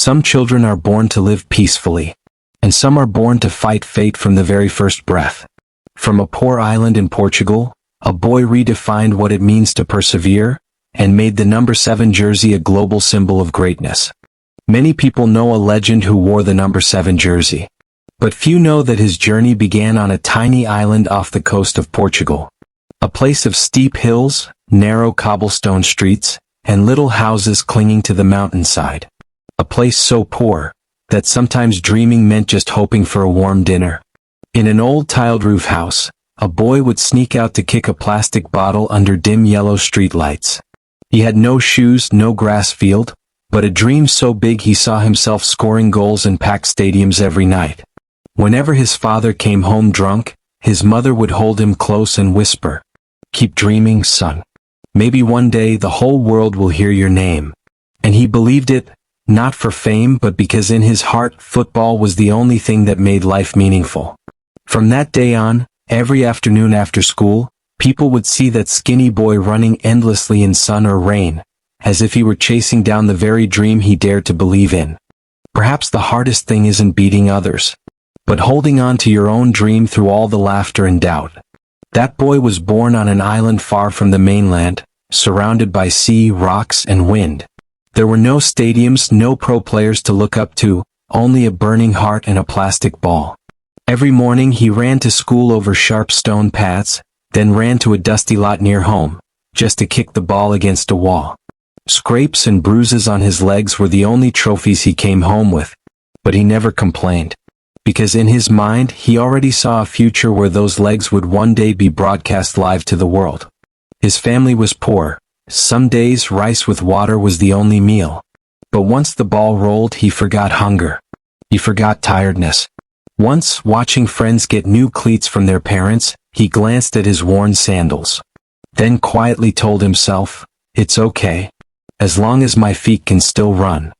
Some children are born to live peacefully, and some are born to fight fate from the very first breath. From a poor island in Portugal, a boy redefined what it means to persevere, and made the number 7 jersey a global symbol of greatness. Many people know a legend who wore the number 7 jersey, but few know that his journey began on a tiny island off the coast of Portugal. A place of steep hills, narrow cobblestone streets, and little houses clinging to the mountainside. A place so poor that sometimes dreaming meant just hoping for a warm dinner. In an old tiled roof house, a boy would sneak out to kick a plastic bottle under dim yellow street lights. He had no shoes, no grass field, but a dream so big he saw himself scoring goals in packed stadiums every night. Whenever his father came home drunk, his mother would hold him close and whisper, "Keep dreaming, son. Maybe one day the whole world will hear your name." And he believed it, not for fame but because in his heart football was the only thing that made life meaningful. From that day on, every afternoon after school, people would see that skinny boy running endlessly in sun or rain, as if he were chasing down the very dream he dared to believe in. Perhaps the hardest thing isn't beating others, but holding on to your own dream through all the laughter and doubt. That boy was born on an island far from the mainland, surrounded by sea, rocks, and wind. There were no stadiums, no pro players to look up to, only a burning heart and a plastic ball. Every morning he ran to school over sharp stone paths, then ran to a dusty lot near home, just to kick the ball against a wall. Scrapes and bruises on his legs were the only trophies he came home with, but he never complained, because in his mind he already saw a future where those legs would one day be broadcast live to the world. His family was poor. Some days rice with water was the only meal. But once the ball rolled, he forgot hunger. He forgot tiredness. Once, watching friends get new cleats from their parents, he glanced at his worn sandals. Then quietly told himself, "It's okay. As long as my feet can still run."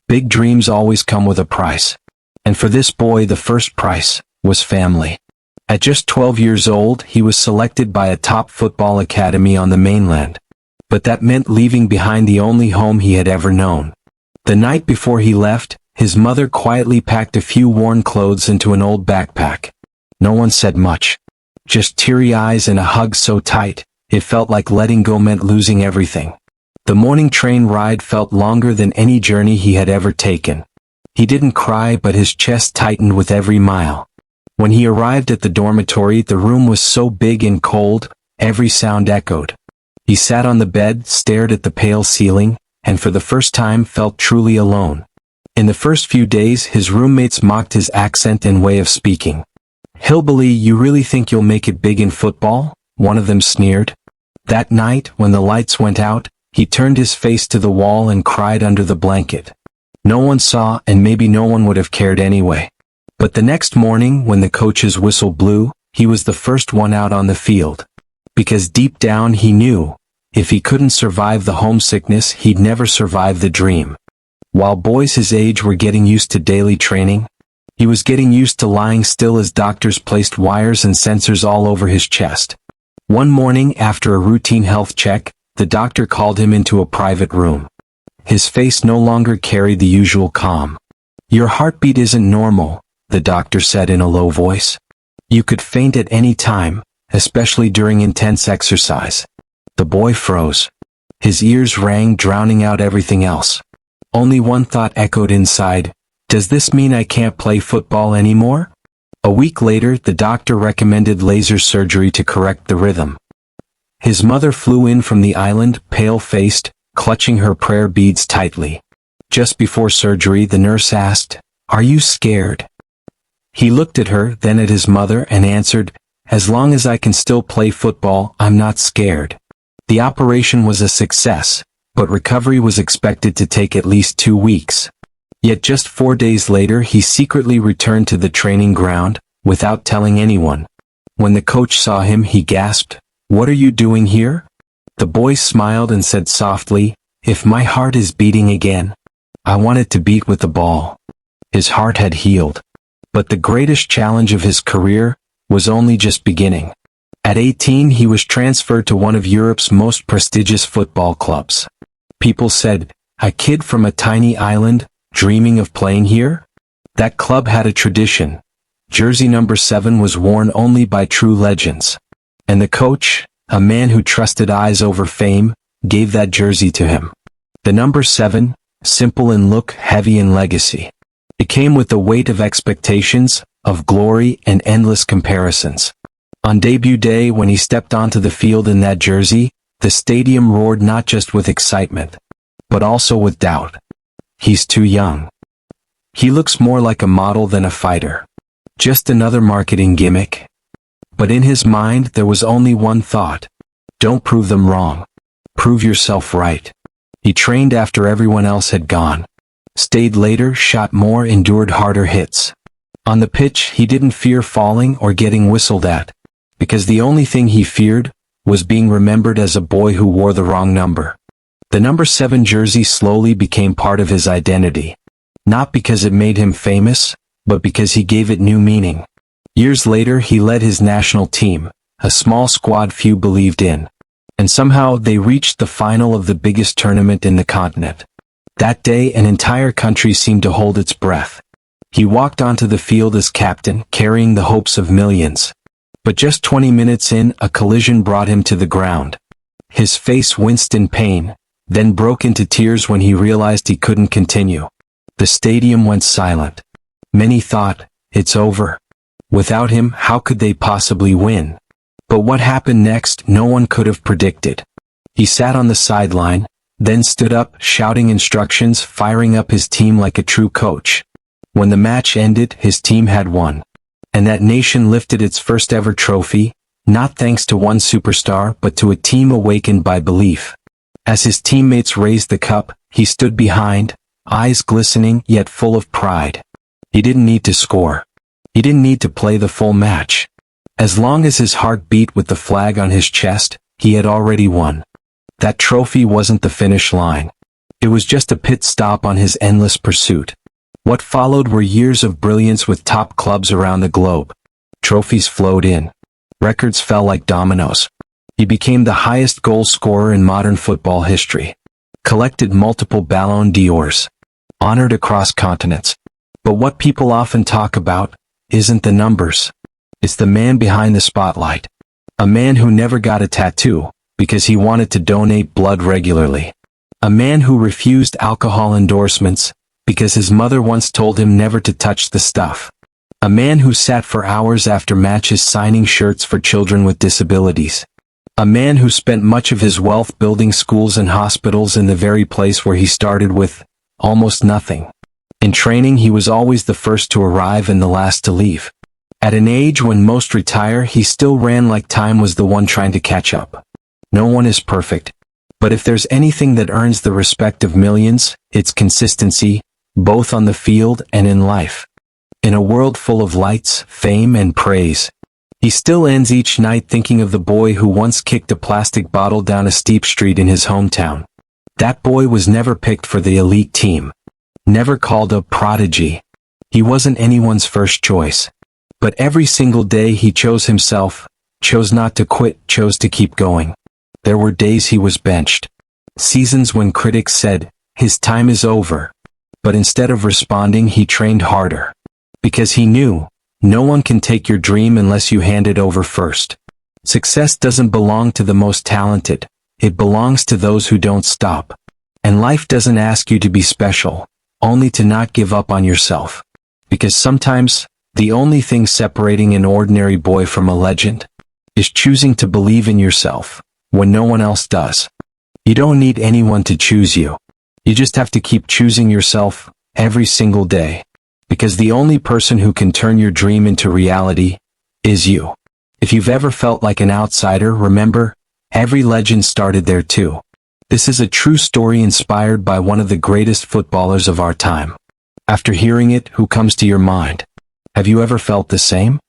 Big dreams always come with a price. And for this boy the first price was family. At just 12 years old, he was selected by a top football academy on the mainland. But that meant leaving behind the only home he had ever known. The night before he left, his mother quietly packed a few worn clothes into an old backpack. No one said much. Just teary eyes and a hug so tight, it felt like letting go meant losing everything. The morning train ride felt longer than any journey he had ever taken. He didn't cry, but his chest tightened with every mile. When he arrived at the dormitory, the room was so big and cold, every sound echoed. He sat on the bed, stared at the pale ceiling, and for the first time felt truly alone. In the first few days, his roommates mocked his accent and way of speaking. "Hillbilly, you really think you'll make it big in football?" one of them sneered. That night, when the lights went out, he turned his face to the wall and cried under the blanket. No one saw, and maybe no one would have cared anyway. But the next morning, when the coach's whistle blew, he was the first one out on the field. Because deep down he knew, if he couldn't survive the homesickness, he'd never survive the dream. While boys his age were getting used to daily training, he was getting used to lying still as doctors placed wires and sensors all over his chest. One morning, after a routine health check, the doctor called him into a private room. His face no longer carried the usual calm. "Your heartbeat isn't normal," the doctor said in a low voice. "You could faint at any time, especially during intense exercise." The boy froze. His ears rang, drowning out everything else. Only one thought echoed inside: does this mean I can't play football anymore? A week later, the doctor recommended laser surgery to correct the rhythm. His mother flew in from the island, pale-faced, clutching her prayer beads tightly. Just before surgery, the nurse asked, "Are you scared?" He looked at her, then at his mother, and answered, "As long as I can still play football, I'm not scared." The operation was a success, but recovery was expected to take at least 2 weeks. Yet just 4 days later, he secretly returned to the training ground, without telling anyone. When the coach saw him, he gasped, "What are you doing here?" The boy smiled and said softly, "If my heart is beating again, I want it to beat with the ball." His heart had healed. But the greatest challenge of his career was only just beginning. At 18, he was transferred to one of Europe's most prestigious football clubs. People said, "A kid from a tiny island, Dreaming of playing here? That club had a tradition. Jersey number 7 was worn only by true legends. And the coach, a man who trusted eyes over fame, gave that jersey to him. The number 7, simple in look, heavy in legacy. It came with the weight of expectations, of glory, and endless comparisons. On debut day, when he stepped onto the field in that jersey, the stadium roared not just with excitement, but also with doubt. He's too young. He looks more like a model than a fighter. Just another marketing gimmick. But in his mind there was only one thought. Don't prove them wrong. Prove yourself right. He trained after everyone else had gone. Stayed later, shot more, endured harder hits. On the pitch, he didn't fear falling or getting whistled at, because the only thing he feared was being remembered as a boy who wore the wrong number. The number 7 jersey slowly became part of his identity. Not because it made him famous, but because he gave it new meaning. Years later, he led his national team, a small squad few believed in. And somehow they reached the final of the biggest tournament in the continent. That day, an entire country seemed to hold its breath. He walked onto the field as captain, carrying the hopes of millions. But just 20 minutes in, a collision brought him to the ground. His face winced in pain, then broke into tears when he realized he couldn't continue. The stadium went silent. Many thought, it's over. Without him, how could they possibly win? But what happened next, no one could have predicted. He sat on the sideline, then stood up, shouting instructions, firing up his team like a true coach. When the match ended, his team had won. And that nation lifted its first ever trophy, not thanks to one superstar, but to a team awakened by belief. As his teammates raised the cup, he stood behind, eyes glistening yet full of pride. He didn't need to score. He didn't need to play the full match. As long as his heart beat with the flag on his chest, he had already won. That trophy wasn't the finish line. It was just a pit stop on his endless pursuit. What followed were years of brilliance with top clubs around the globe. Trophies flowed in. Records fell like dominoes. He became the highest goal scorer in modern football history. Collected multiple Ballon d'Ors. Honored across continents. But what people often talk about isn't the numbers. It's the man behind the spotlight. A man who never got a tattoo because he wanted to donate blood regularly. A man who refused alcohol endorsements because his mother once told him never to touch the stuff. A man who sat for hours after matches signing shirts for children with disabilities. A man who spent much of his wealth building schools and hospitals in the very place where he started with almost nothing. In training, he was always the first to arrive and the last to leave. At an age when most retire, he still ran like time was the one trying to catch up. No one is perfect. But if there's anything that earns the respect of millions, it's consistency, both on the field and in life. In a world full of lights, fame, and praise, he still ends each night thinking of the boy who once kicked a plastic bottle down a steep street in his hometown. That boy was never picked for the elite team. Never called a prodigy. He wasn't anyone's first choice. But every single day he chose himself, chose not to quit, chose to keep going. There were days he was benched. Seasons when critics said, his time is over. But instead of responding, he trained harder. Because he knew, no one can take your dream unless you hand it over first. Success doesn't belong to the most talented. It belongs to those who don't stop. And life doesn't ask you to be special, only to not give up on yourself. Because sometimes, the only thing separating an ordinary boy from a legend is choosing to believe in yourself when no one else does. You don't need anyone to choose you. You just have to keep choosing yourself every single day. Because the only person who can turn your dream into reality is you. If you've ever felt like an outsider, remember, every legend started there too. This is a true story inspired by one of the greatest footballers of our time. After hearing it, who comes to your mind? Have you ever felt the same?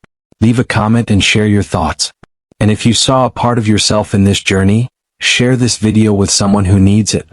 Leave a comment and share your thoughts. And if you saw a part of yourself in this journey, share this video with someone who needs it.